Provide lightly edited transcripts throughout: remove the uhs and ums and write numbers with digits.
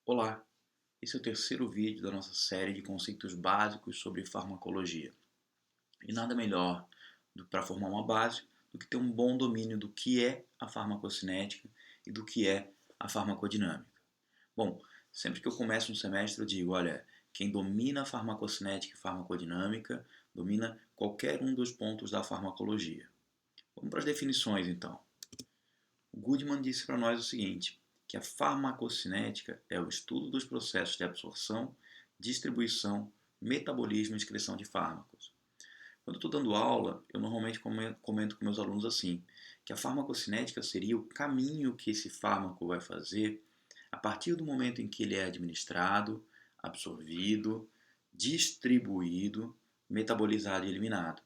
Olá, esse é o terceiro vídeo da nossa série de conceitos básicos sobre farmacologia. E nada melhor para formar uma base do que ter um bom domínio do que é a farmacocinética e do que é a farmacodinâmica. Bom, sempre que eu começo um semestre eu digo, olha, quem domina a farmacocinética e farmacodinâmica domina qualquer um dos pontos da farmacologia. Vamos para as definições então. O Goodman disse para nós o seguinte, que a farmacocinética é o estudo dos processos de absorção, distribuição, metabolismo e excreção de fármacos. Quando eu estou dando aula, eu normalmente comento com meus alunos assim, que a farmacocinética seria o caminho que esse fármaco vai fazer a partir do momento em que ele é administrado, absorvido, distribuído, metabolizado e eliminado.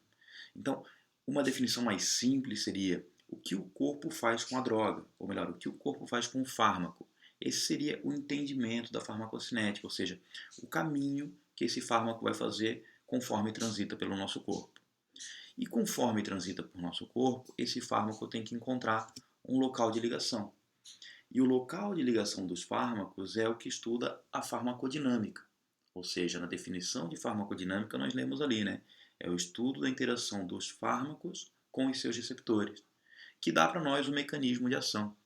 Então, uma definição mais simples seria o que o corpo faz com a droga, ou melhor, o que o corpo faz com o fármaco. Esse seria o entendimento da farmacocinética, ou seja, o caminho que esse fármaco vai fazer conforme transita pelo nosso corpo. E conforme transita por nosso corpo, esse fármaco tem que encontrar um local de ligação. E o local de ligação dos fármacos é o que estuda a farmacodinâmica. Ou seja, na definição de farmacodinâmica nós lemos ali, né? É o estudo da interação dos fármacos com os seus receptores, que dá para nós o mecanismo de ação.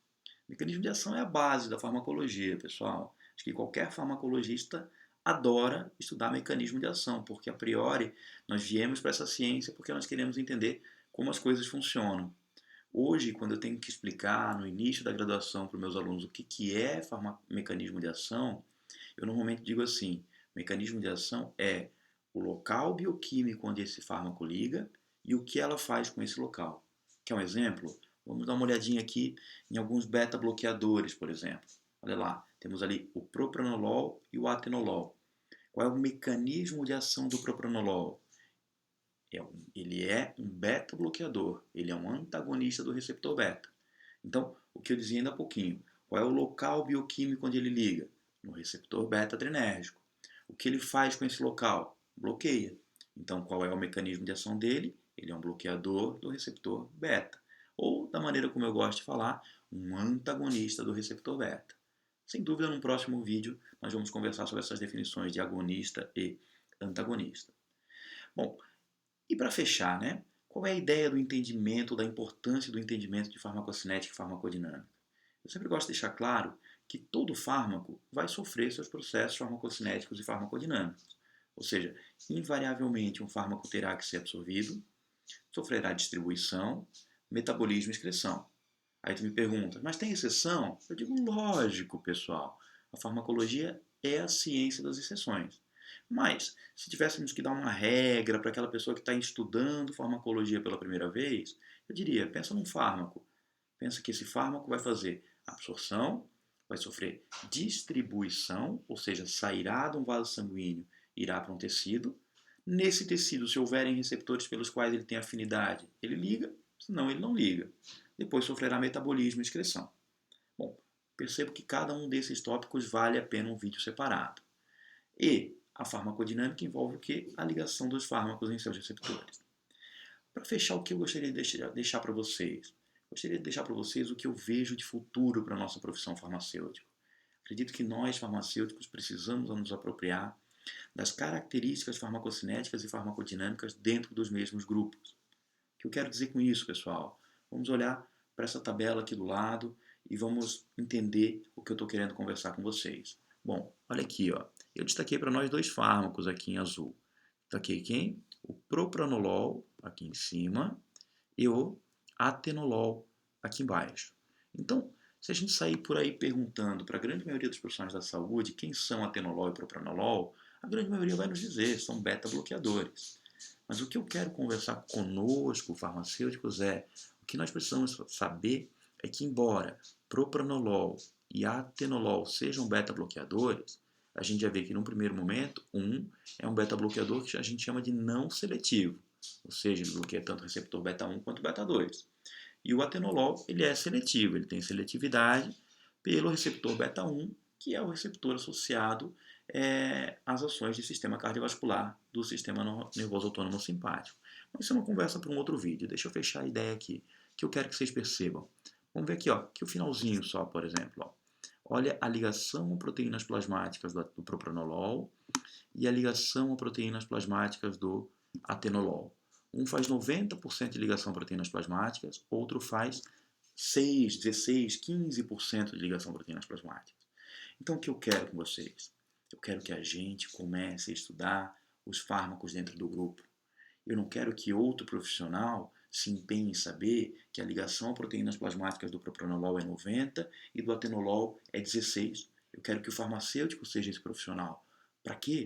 O mecanismo de ação é a base da farmacologia, pessoal. Acho que qualquer farmacologista adora estudar mecanismo de ação, porque a priori nós viemos para essa ciência porque nós queremos entender como as coisas funcionam. Hoje, quando eu tenho que explicar no início da graduação para os meus alunos o que é mecanismo de ação, eu normalmente digo assim, mecanismo de ação é o local bioquímico onde esse fármaco liga e o que ela faz com esse local. Quer um exemplo? Vamos dar uma olhadinha aqui em alguns beta-bloqueadores, por exemplo. Olha lá, temos ali o propranolol e o atenolol. Qual é o mecanismo de ação do propranolol? Ele é um beta-bloqueador, ele é um antagonista do receptor beta. Então, o que eu dizia ainda há pouquinho, qual é o local bioquímico onde ele liga? No receptor beta-adrenérgico. O que ele faz com esse local? Bloqueia. Então, qual é o mecanismo de ação dele? Ele é um bloqueador do receptor beta. Ou, da maneira como eu gosto de falar, um antagonista do receptor beta. Sem dúvida, no próximo vídeo, nós vamos conversar sobre essas definições de agonista e antagonista. Bom, e para fechar, né? Qual é a ideia do entendimento, da importância do entendimento de farmacocinética e farmacodinâmica? Eu sempre gosto de deixar claro que todo fármaco vai sofrer seus processos farmacocinéticos e farmacodinâmicos. Ou seja, invariavelmente um fármaco terá que ser absorvido, sofrerá distribuição, metabolismo e excreção. Aí tu me pergunta, mas tem exceção? Eu digo, lógico, pessoal. A farmacologia é a ciência das exceções. Mas, se tivéssemos que dar uma regra para aquela pessoa que está estudando farmacologia pela primeira vez, eu diria, pensa num fármaco. Pensa que esse fármaco vai fazer absorção, vai sofrer distribuição, ou seja, sairá de um vaso sanguíneo, irá para um tecido. Nesse tecido, se houverem receptores pelos quais ele tem afinidade, ele liga, senão ele não liga. Depois sofrerá metabolismo e excreção. Bom, percebo que cada um desses tópicos vale a pena um vídeo separado. E a farmacodinâmica envolve o que? A ligação dos fármacos em seus receptores. Para fechar, o que eu gostaria de deixar para vocês? Gostaria de deixar para vocês o que eu vejo de futuro para a nossa profissão farmacêutica. Acredito que nós, farmacêuticos, precisamos nos apropriar das características farmacocinéticas e farmacodinâmicas dentro dos mesmos grupos. O que eu quero dizer com isso, pessoal? Vamos olhar para essa tabela aqui do lado e vamos entender o que eu estou querendo conversar com vocês. Bom, olha aqui, ó. Eu destaquei para nós dois fármacos aqui em azul. Destaquei quem? O propranolol, aqui em cima, e o atenolol, aqui embaixo. Então, se a gente sair por aí perguntando para a grande maioria dos profissionais da saúde quem são atenolol e propranolol, a grande maioria vai nos dizer, são beta-bloqueadores. Mas o que eu quero conversar conosco, farmacêuticos, é o que nós precisamos saber é que, embora propranolol e atenolol sejam beta-bloqueadores, a gente já vê que, num primeiro momento, é um beta-bloqueador que a gente chama de não seletivo, ou seja, ele bloqueia tanto o receptor beta-1 quanto beta-2. E o atenolol, ele é seletivo, ele tem seletividade pelo receptor beta-1, que é o receptor associado às ações de sistema cardiovascular do sistema nervoso autônomo simpático. Mas isso é uma conversa para um outro vídeo. Deixa eu fechar a ideia aqui, que eu quero que vocês percebam. Vamos ver aqui, ó, que o finalzinho só, por exemplo. Ó. Olha a ligação a proteínas plasmáticas do propranolol e a ligação a proteínas plasmáticas do atenolol. Um faz 90% de ligação a proteínas plasmáticas, outro faz 6, 16, 15% de ligação a proteínas plasmáticas. Então, o que eu quero com vocês? Eu quero que a gente comece a estudar os fármacos dentro do grupo. Eu não quero que outro profissional se empenhe em saber que a ligação a proteínas plasmáticas do propranolol é 90 e do atenolol é 16. Eu quero que o farmacêutico seja esse profissional. Para quê?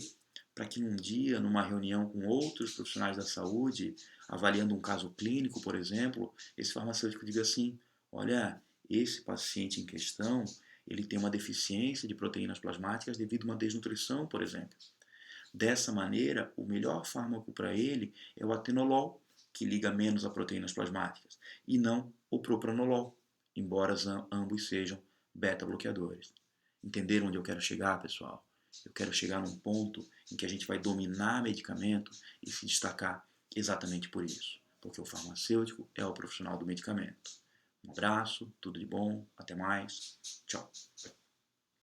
Para que um dia, numa reunião com outros profissionais da saúde, avaliando um caso clínico, por exemplo, esse farmacêutico diga assim: olha, esse paciente em questão, ele tem uma deficiência de proteínas plasmáticas devido a uma desnutrição, por exemplo. Dessa maneira, o melhor fármaco para ele é o atenolol, que liga menos a proteínas plasmáticas, e não o propranolol, embora ambos sejam beta-bloqueadores. Entenderam onde eu quero chegar, pessoal? Eu quero chegar num ponto em que a gente vai dominar medicamento e se destacar exatamente por isso, porque o farmacêutico é o profissional do medicamento. Um abraço, tudo de bom, até mais, tchau.